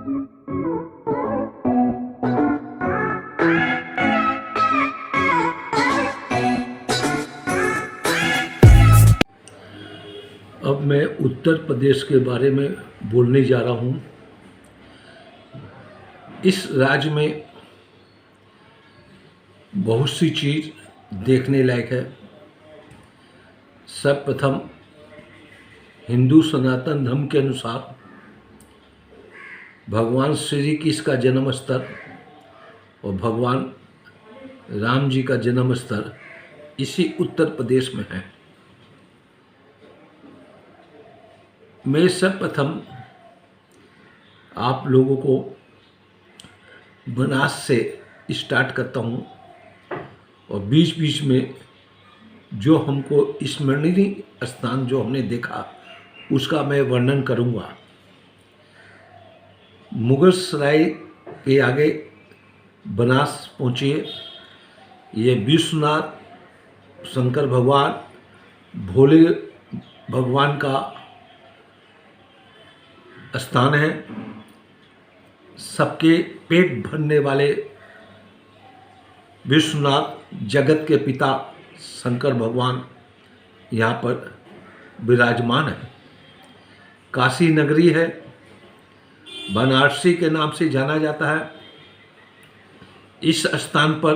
अब मैं उत्तर प्रदेश के बारे में बोलने जा रहा हूँ। इस राज्य में बहुत सी चीज़ देखने लायक है। सर्वप्रथम हिंदू सनातन धर्म के अनुसार भगवान श्री कृष्ण का जन्म स्थल और भगवान राम जी का जन्म स्थल इसी उत्तर प्रदेश में है। मैं सर्वप्रथम आप लोगों को बनास से स्टार्ट करता हूँ और बीच बीच में जो हमको स्मरणीय स्थान जो हमने देखा उसका मैं वर्णन करूँगा। मुगल सराय के आगे बनास पहुँचिए। ये विश्वनाथ शंकर भगवान भोले भगवान का स्थान है। सबके पेट भरने वाले विश्वनाथ जगत के पिता शंकर भगवान यहाँ पर विराजमान है। काशी नगरी है, बनारसी के नाम से जाना जाता है। इस स्थान पर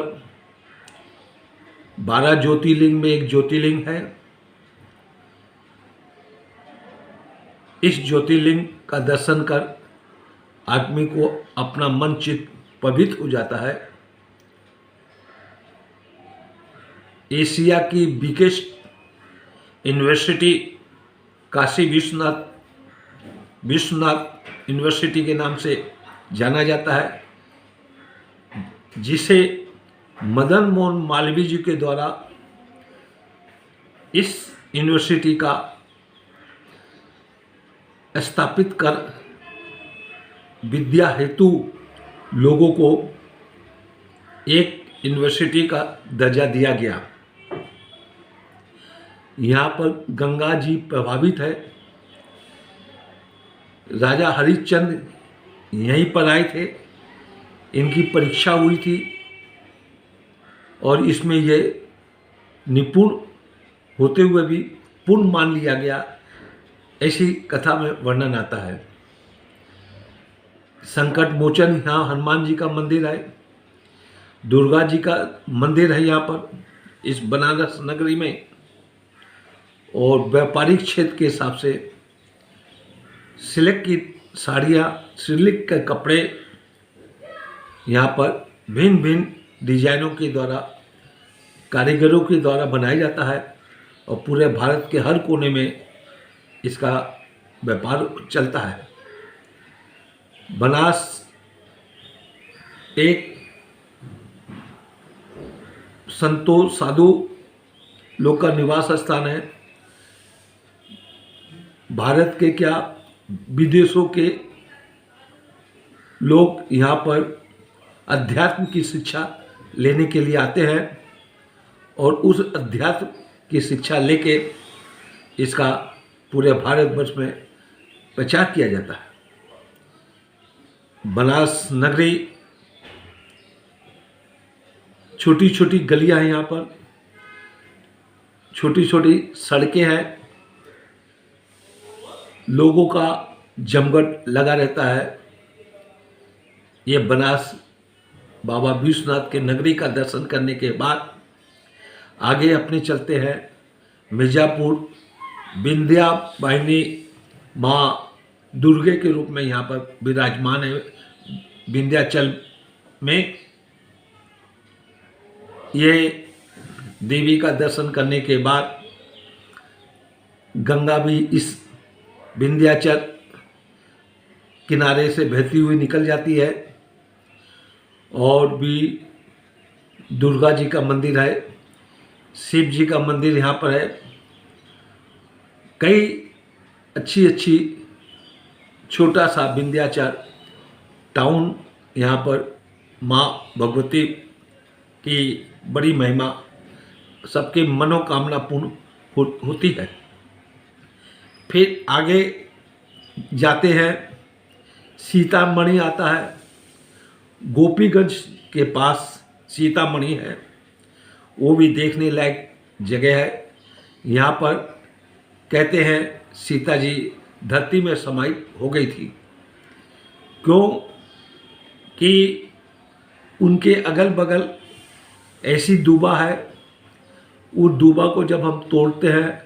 12 ज्योतिर्लिंग में एक ज्योतिर्लिंग है। इस ज्योतिर्लिंग का दर्शन कर आदमी को अपना मन चित्त पवित्र हो जाता है। एशिया की biggest university Kashi Vishwanath university के नाम से जाना जाता है, जिसे मदन मोहन मालवीय जी के द्वारा इस यूनिवर्सिटी का स्थापित कर विद्या हेतु लोगों को एक यूनिवर्सिटी का दर्जा दिया गया। यहाँ पर गंगा जी प्रभावित है। राजा हरिश्चंद्र यहीं पर आए थे, इनकी परीक्षा हुई थी और इसमें ये निपुण होते हुए भी पूर्ण मान लिया गया, ऐसी कथा में वर्णन आता है। संकट मोचन यहाँ हनुमान जी का मंदिर है, दुर्गा जी का मंदिर है यहाँ पर इस बनारस नगरी में। और व्यापारिक क्षेत्र के हिसाब से सिल्क की साड़ियाँ, सिल्क के कपड़े यहाँ पर भिन्न भिन्न डिजाइनों के द्वारा कारीगरों के द्वारा बनाया जाता है और पूरे भारत के हर कोने में इसका व्यापार चलता है। बनास एक संतों साधु लोग का निवास स्थान है। भारत के क्या विदेशों के लोग यहाँ पर अध्यात्म की शिक्षा लेने के लिए आते हैं और उस अध्यात्म की शिक्षा लेके इसका पूरे भारतवर्ष में प्रचार किया जाता है। बनास नगरी छोटी छोटी गलियां हैं, यहाँ पर छोटी छोटी सड़कें हैं, लोगों का जमघट लगा रहता है। ये बनास बाबा विश्वनाथ के नगरी का दर्शन करने के बाद आगे अपने चलते हैं मिर्ज़ापुर। विंध्या वाहिनी माँ दुर्गे के रूप में यहाँ पर विराजमान है। विंध्याचल में ये देवी का दर्शन करने के बाद गंगा भी इस विंध्याचल किनारे से बहती हुई निकल जाती है। और भी दुर्गा जी का मंदिर है, शिव जी का मंदिर यहाँ पर है। कई अच्छी अच्छी छोटा सा विंध्याचल टाउन, यहाँ पर माँ भगवती की बड़ी महिमा सबके मनोकामना पूर्ण होती है। फिर आगे जाते हैं सीतामढ़ी आता है, गोपीगंज के पास सीतामढ़ी है, वो भी देखने लायक जगह है। यहाँ पर कहते हैं सीता जी धरती में समाहित हो गई थी, क्यों कि उनके अगल बगल ऐसी दूबा है, उस दूबा को जब हम तोड़ते हैं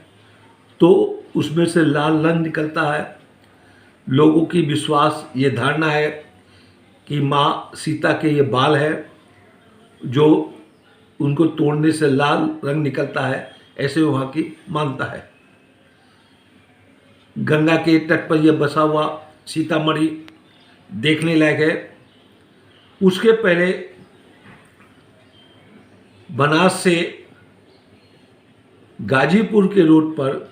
तो उसमें से लाल रंग निकलता है। लोगों की विश्वास, ये धारणा है कि माँ सीता के ये बाल है जो उनको तोड़ने से लाल रंग निकलता है, ऐसे वहाँ की मानता है। गंगा के तट पर यह बसा हुआ सीतामढ़ी देखने लायक है। उसके पहले बनास से गाजीपुर के रोड पर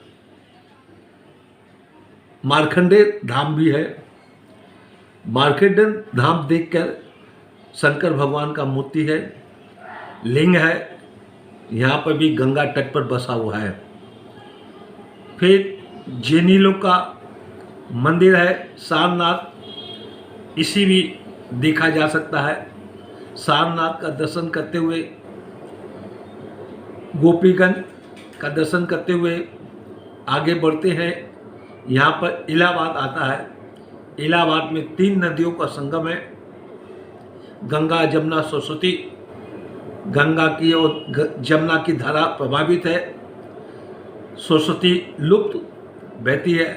मार्कंडे धाम भी है। मार्कंडे धाम देखकर शंकर भगवान का मूर्ति है, लिंग है, यहाँ पर भी गंगा तट पर बसा हुआ है। फिर जैनियों का मंदिर है सारनाथ, इसी भी देखा जा सकता है। सारनाथ का दर्शन करते हुए, गोपीगंज का दर्शन करते हुए आगे बढ़ते हैं। यहाँ पर इलाहाबाद आता है। इलाहाबाद में 3 नदियों का संगम है, गंगा, जमुना, सरस्वती। गंगा की और जमुना की धारा प्रभावित है, सरस्वती लुप्त बहती है,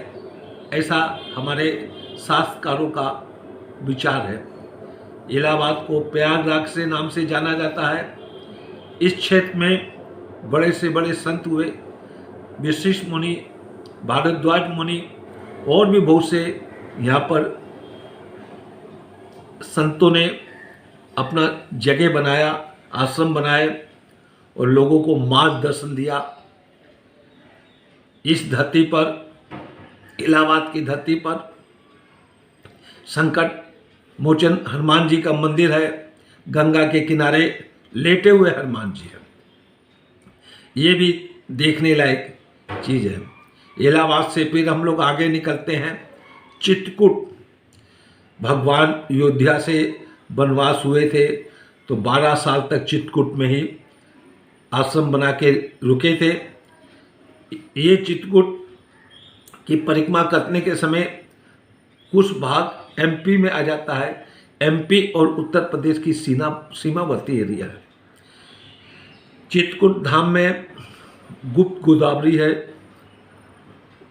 ऐसा हमारे शास्त्रकारों का विचार है। इलाहाबाद को प्रयागराज से नाम से जाना जाता है। इस क्षेत्र में बड़े से बड़े संत हुए, वशिष्ठ मुनि, भारद्वाज मुनि और भी बहुत से यहाँ पर संतों ने अपना जगह बनाया, आश्रम बनाए और लोगों को मार्गदर्शन दिया। इस धरती पर, इलाहाबाद की धरती पर संकट मोचन हनुमान जी का मंदिर है। गंगा के किनारे लेटे हुए हनुमान जी हैं, ये भी देखने लायक चीज़ है। इलाहाबाद से फिर हम लोग आगे निकलते हैं चित्रकूट। भगवान अयोध्या से वनवास हुए थे तो 12 साल तक चित्रकूट में ही आश्रम बना के रुके थे। ये चित्रकूट की परिक्रमा करने के समय कुछ भाग एमपी में आ जाता है। एमपी और उत्तर प्रदेश की सीमावर्ती एरिया है। चित्रकूट धाम में गुप्त गोदावरी है,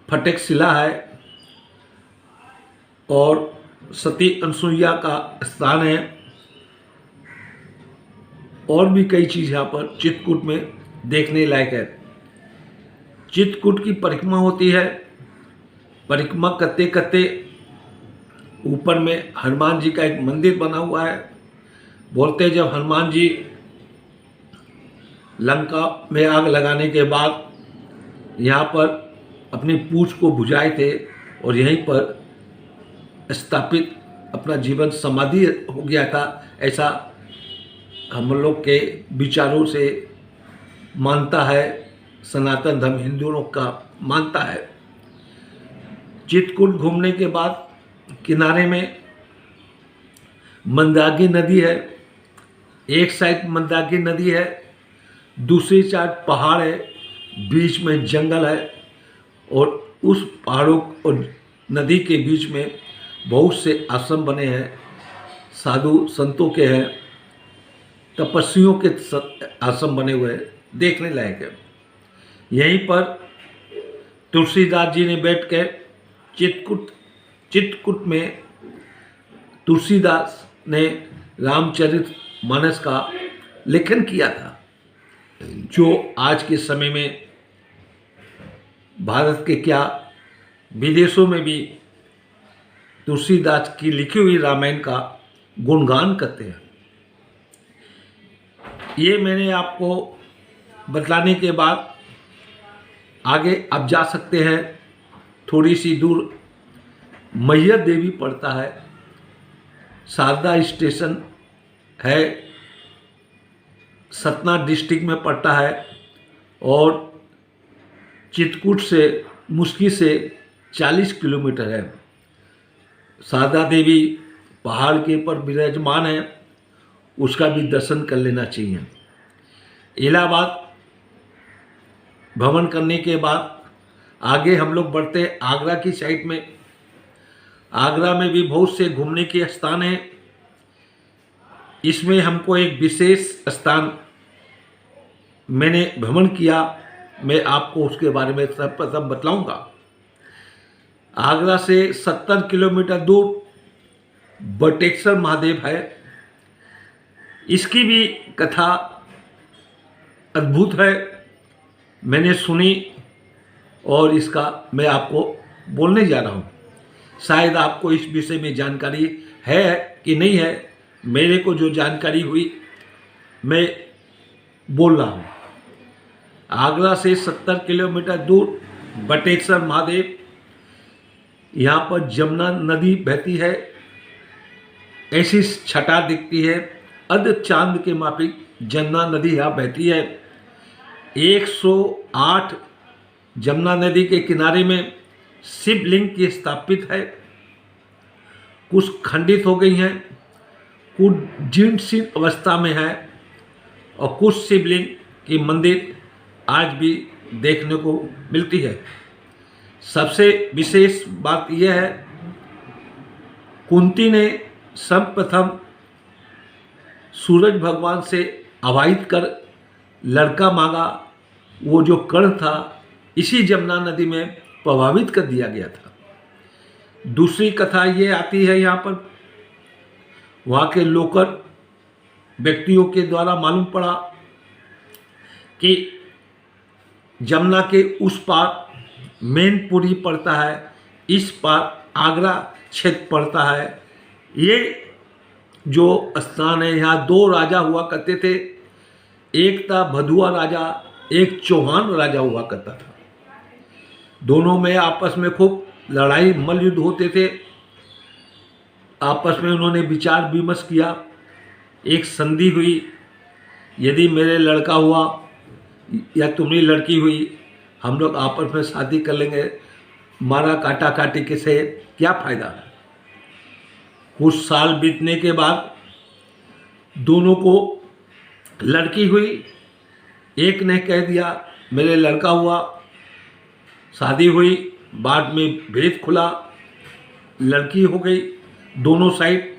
फटक शिला है और सती अनसुईया का स्थान है और भी कई चीज़ यहाँ पर चित्रकूट में देखने लायक है। चित्रकूट की परिक्रमा होती है। परिक्रमा करते करते ऊपर में हनुमान जी का एक मंदिर बना हुआ है। बोलते जब हनुमान जी लंका में आग लगाने के बाद यहाँ पर अपनी पूंछ को बुझाए थे और यहीं पर स्थापित अपना जीवन समाधि हो गया था, ऐसा हम लोग के विचारों से मानता है। सनातन धर्म हिंदू लोग का मानता है। चित्रकूट घूमने के बाद किनारे में मंदाकिनी नदी है। एक साइड मंदाकिनी नदी है, दूसरी साइड पहाड़ है, बीच में जंगल है और उस पहाड़ों और नदी के बीच में बहुत से आश्रम बने हैं, साधु संतों के हैं, तपस्वियों के आश्रम बने हुए हैं, देखने लायक है। यहीं पर तुलसीदास जी ने बैठ कर चित्रकूट में तुलसीदास ने रामचरितमानस का लेखन किया था, जो आज के समय में भारत के क्या विदेशों में भी तुलसीदास की लिखी हुई रामायण का गुणगान करते हैं। ये मैंने आपको बतलाने के बाद आगे आप जा सकते हैं। थोड़ी सी दूर मैहर देवी पड़ता है, शारदा स्टेशन है, सतना डिस्ट्रिक्ट में पड़ता है और चित्रकूट से मुश्किल से 40 किलोमीटर है। शारदा देवी पहाड़ के ऊपर विराजमान है, उसका भी दर्शन कर लेना चाहिए। इलाहाबाद भ्रमण करने के बाद आगे हम लोग बढ़ते हैं आगरा की साइड में। आगरा में भी बहुत से घूमने के स्थान हैं। इसमें हमको एक विशेष स्थान मैंने भ्रमण किया, मैं आपको उसके बारे में सर्वप्रथम बतलाऊंगा। आगरा से 70 किलोमीटर दूर बटेश्वर महादेव है। इसकी भी कथा अद्भुत है, मैंने सुनी और इसका मैं आपको बोलने जा रहा हूँ। शायद आपको इस विषय में जानकारी है कि नहीं है, मेरे को जो जानकारी हुई मैं बोल रहा हूँ। आगरा से 70 किलोमीटर दूर बटेश्वर महादेव, यहाँ पर जमुना नदी बहती है। ऐसी छटा दिखती है, अर्ध चांद के माफिक जमुना नदी यहाँ बहती है। 108 जमुना नदी के किनारे में शिवलिंग की स्थापित है। कुछ खंडित हो गई हैं, कुछ जीर्ण शीर्ण अवस्था में है और कुछ शिवलिंग की मंदिर आज भी देखने को मिलती है। सबसे विशेष बात यह है, कुंती ने सर्वप्रथम सूरज भगवान से आवाहित कर लड़का मांगा। वो जो कर्ण था इसी जमुना नदी में प्रभावित कर दिया गया था। दूसरी कथा ये आती है, यहाँ पर वहाँ के लोकल व्यक्तियों के द्वारा मालूम पड़ा कि जमुना के उस पार मैनपुरी पड़ता है, इस पार आगरा क्षेत्र पड़ता है। ये जो स्थान है, यहाँ दो राजा हुआ करते थे, एक था भदुआ राजा, एक चौहान राजा हुआ करता था। दोनों में आपस में खूब लड़ाई मल्लयुद्ध होते थे। आपस में उन्होंने विचार विमर्श किया, एक संधि हुई, यदि मेरे लड़का हुआ या तुम्हारी लड़की हुई, हम लोग आपस में शादी कर लेंगे, मारा काटा काटी के से क्या फायदा है। कुछ साल बीतने के बाद दोनों को लड़की हुई। एक ने कह दिया मेरे लड़का हुआ, शादी हुई, बाद में भेद खुला, लड़की हो गई दोनों साइड।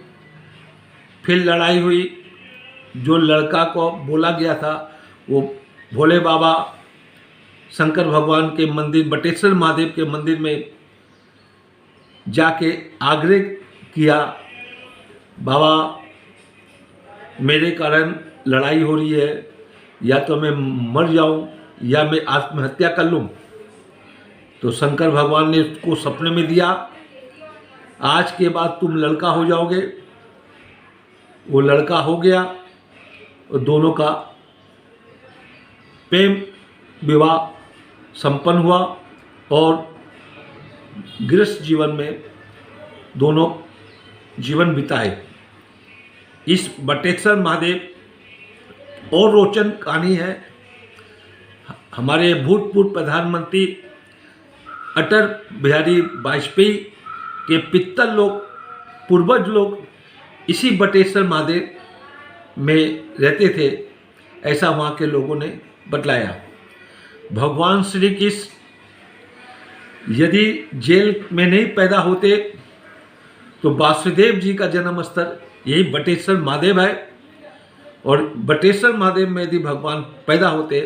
फिर लड़ाई हुई, जो लड़का को बोला गया था वो भोले बाबा शंकर भगवान के मंदिर बटेश्वर महादेव के मंदिर में जाके आग्रह किया, बाबा मेरे कारण लड़ाई हो रही है, या तो मैं मर जाऊं या मैं आत्महत्या कर लूं। तो शंकर भगवान ने उसको सपने में दिया, आज के बाद तुम लड़का हो जाओगे। वो लड़का हो गया और दोनों का प्रेम विवाह संपन्न हुआ और गृहस्थ जीवन में दोनों जीवन बिताए। इस बटेश्वर महादेव और रोचन कहानी है। हमारे भूतपूर्व प्रधानमंत्री अटल बिहारी वाजपेयी के पितर लोग, पूर्वज लोग इसी बटेश्वर महादेव में रहते थे, ऐसा वहाँ के लोगों ने बतलाया। भगवान श्री कृष्ण यदि जेल में नहीं पैदा होते तो वासुदेव जी का जन्म स्थल यही बटेश्वर महादेव है, और बटेश्वर महादेव में यदि भगवान पैदा होते,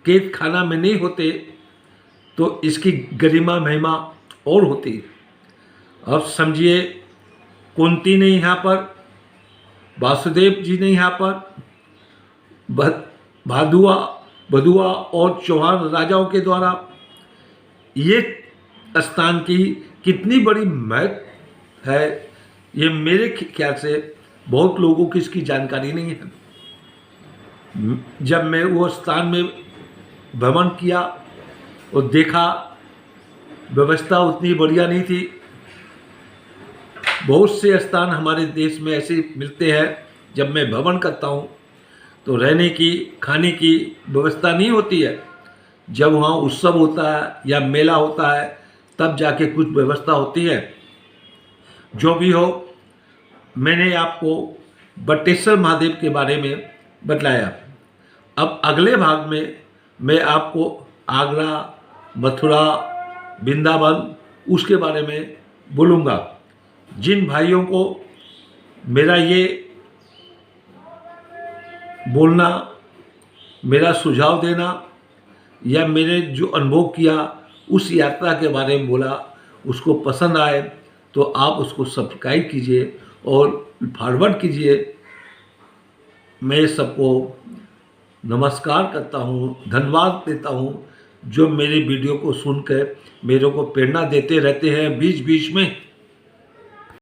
कैद खाना में नहीं होते, तो इसकी गरिमा महिमा और होती। अब समझिए, कुंती ने यहाँ पर, वासुदेव जी ने यहाँ पर भदुआ और चौहान राजाओं के द्वारा ये स्थान की कितनी बड़ी महत्व है, ये मेरे ख्याल से बहुत लोगों की इसकी जानकारी नहीं है। जब मैं वो स्थान में भ्रमण किया और देखा, व्यवस्था उतनी बढ़िया नहीं थी। बहुत से स्थान हमारे देश में ऐसे मिलते हैं, जब मैं भ्रमण करता हूँ तो रहने की खाने की व्यवस्था नहीं होती है। जब वहाँ उत्सव होता है या मेला होता है तब जाके कुछ व्यवस्था होती है। जो भी हो, मैंने आपको बटेश्वर महादेव के बारे में बतलाया। अब अगले भाग में मैं आपको आगरा, मथुरा, वृंदावन उसके बारे में बोलूँगा। जिन भाइयों को मेरा ये बोलना, मेरा सुझाव देना या मेरे जो अनुभव किया उस यात्रा के बारे में बोला, उसको पसंद आए तो आप उसको सब्सक्राइब कीजिए और फॉरवर्ड कीजिए। मैं सबको नमस्कार करता हूँ, धन्यवाद देता हूँ जो मेरी वीडियो को सुनकर मेरे को प्रेरणा देते रहते हैं बीच बीच में।